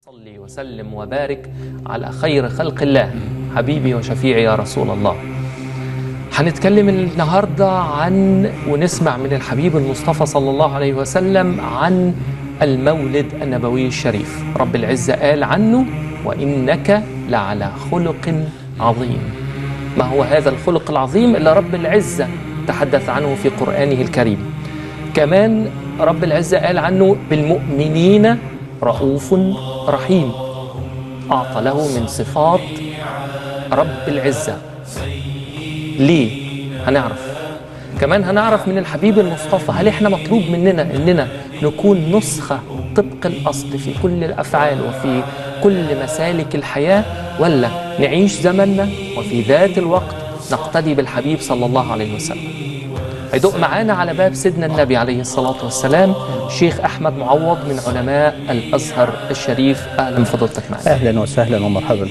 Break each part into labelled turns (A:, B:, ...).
A: صلي وسلم وبارك على خير خلق الله حبيبي وشفيعي يا رسول الله. هنتكلم النهاردة عن ونسمع من الحبيب المصطفى صلى الله عليه وسلم عن المولد النبوي الشريف. رب العزة قال عنه: وإنك لعلى خلق عظيم. ما هو هذا الخلق العظيم اللي رب العزة تحدث عنه في قرآنه الكريم؟ كمان رب العزة قال عنه: بالمؤمنين رؤوف رحيم. أعطى له من صفات رب العزة. ليه؟ هنعرف. كمان هنعرف من الحبيب المصطفى هل احنا مطلوب مننا اننا نكون نسخة طبق الأصل في كل الأفعال وفي كل مسالك الحياة، ولا نعيش زمننا وفي ذات الوقت نقتدي بالحبيب صلى الله عليه وسلم؟ هيدق معانا على باب سيدنا النبي عليه الصلاة والسلام شيخ أحمد معوض من علماء الأزهر الشريف. أهلا بفضلتك معنا.
B: أهلا وسهلا ومرحبا.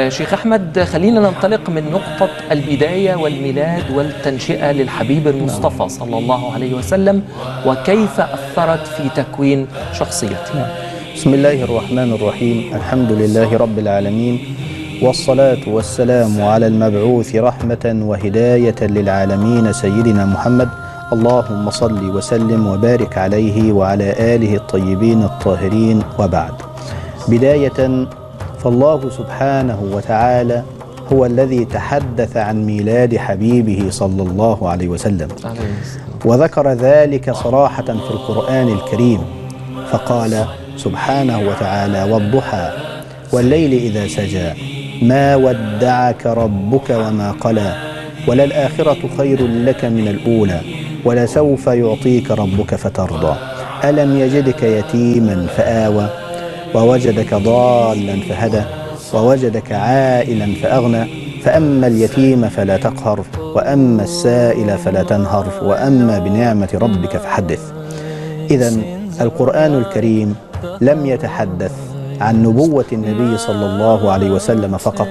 A: شيخ أحمد، خلينا ننطلق من نقطة البداية والميلاد والتنشئة للحبيب المصطفى صلى الله عليه وسلم، وكيف أثرت في تكوين شخصيته.
B: بسم الله الرحمن الرحيم. الحمد لله رب العالمين، والصلاة والسلام على المبعوث رحمة وهداية للعالمين سيدنا محمد. اللهم صل وسلم وبارك عليه وعلى آله الطيبين الطاهرين، وبعد. بداية، فالله سبحانه وتعالى هو الذي تحدث عن ميلاد حبيبه صلى الله عليه وسلم، وذكر ذلك صراحة في القرآن الكريم، فقال سبحانه وتعالى: والضحى والليل إذا سجى ما ودعك ربك وما قلى وللآخرة خير لك من الأولى ولسوف يعطيك ربك فترضى ألم يجدك يتيما فآوى ووجدك ضالا فهدى ووجدك عائلا فأغنى فأما اليتيم فلا تقهر وأما السائل فلا تنهر وأما بنعمة ربك فحدث. إذن القرآن الكريم لم يتحدث عن نبوة النبي صلى الله عليه وسلم فقط،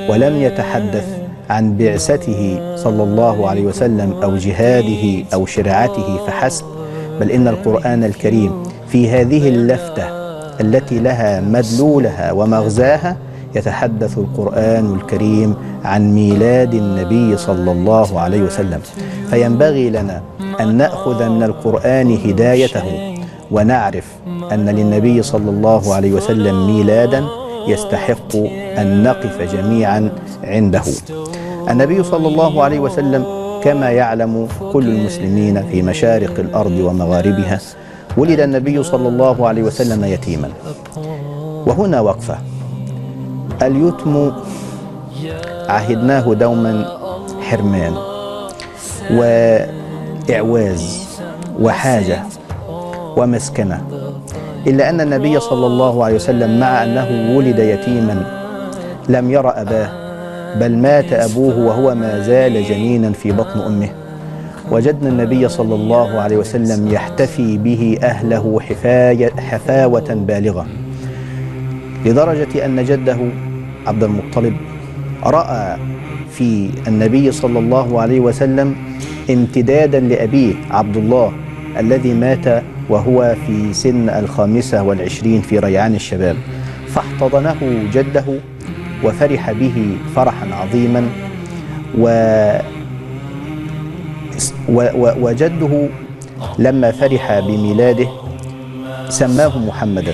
B: ولم يتحدث عن بعثته صلى الله عليه وسلم أو جهاده أو شريعته فحسب، بل إن القرآن الكريم في هذه اللفتة التي لها مدلولها ومغزاها يتحدث القرآن الكريم عن ميلاد النبي صلى الله عليه وسلم. فينبغي لنا أن نأخذ من القرآن هدايته، ونعرف أن للنبي صلى الله عليه وسلم ميلادا يستحق أن نقف جميعا عنده. النبي صلى الله عليه وسلم كما يعلم كل المسلمين في مشارق الأرض ومغاربها، ولد النبي صلى الله عليه وسلم يتيما. وهنا وقفة. اليتم عهدناه دوما حرمان وإعواز وحاجة ومسكنة، إلا أن النبي صلى الله عليه وسلم مع أنه ولد يتيما لم يرى أباه، بل مات أبوه وهو ما زال جنينا في بطن أمه. وجدنا النبي صلى الله عليه وسلم يحتفي به أهله حفاوة بالغة، لدرجة أن جده عبد المطلب رأى في النبي صلى الله عليه وسلم امتدادا لأبيه عبد الله الذي مات وهو في سن 25 في ريعان الشباب، فاحتضنه جده وفرح به فرحا عظيما. وجده لما فرح بميلاده سماه محمدا،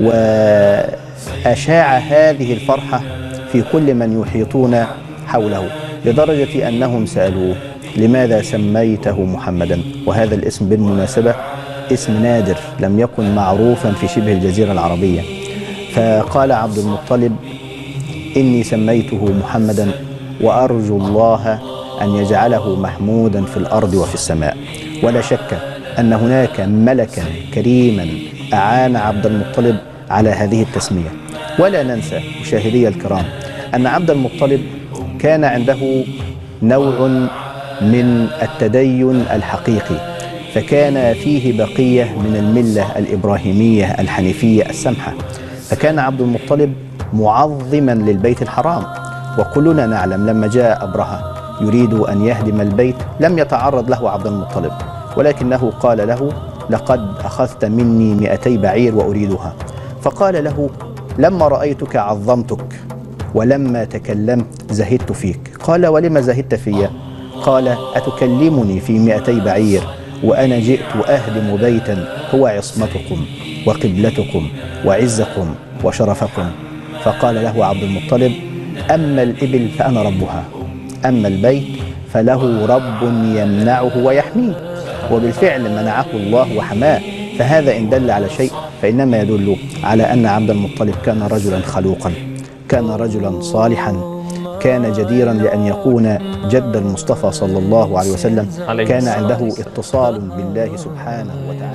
B: وأشاع هذه الفرحة في كل من يحيطون حوله، لدرجة أنهم سألوه: لماذا سميته محمدا؟ وهذا الاسم بالمناسبة اسم نادر لم يكن معروفا في شبه الجزيرة العربية. فقال عبد المطلب: إني سميته محمدا وأرجو الله أن يجعله محمودا في الأرض وفي السماء. ولا شك أن هناك ملكا كريما أعان عبد المطلب على هذه التسمية. ولا ننسى مشاهدي الكرام أن عبد المطلب كان عنده نوع من التدين الحقيقي، فكان فيه بقية من الملة الإبراهيمية الحنيفية السمحة، فكان عبد المطلب معظما للبيت الحرام. وكلنا نعلم لما جاء أبرهة يريد أن يهدم البيت لم يتعرض له عبد المطلب، ولكنه قال له: لقد أخذت مني 200 بعير وأريدها. فقال له: لما رأيتك عظمتك، ولما تكلمت زهدت فيك. قال: ولم زهدت في؟ قال: أتكلمني في 200 بعير وأنا جئت أهدم بيتا هو عصمتكم وقبلتكم وعزكم وشرفكم. فقال له عبد المطلب: أما الإبل فأنا ربها، أما البيت فله رب يمنعه ويحميه. وبالفعل منعه الله وحماه. فهذا إن دل على شيء فإنما يدل على أن عبد المطلب كان رجلا خلوقا، كان رجلا صالحا، كان جديرا لأن يكون جد المصطفى صلى الله عليه وسلم. كان عنده اتصال بالله سبحانه وتعالى.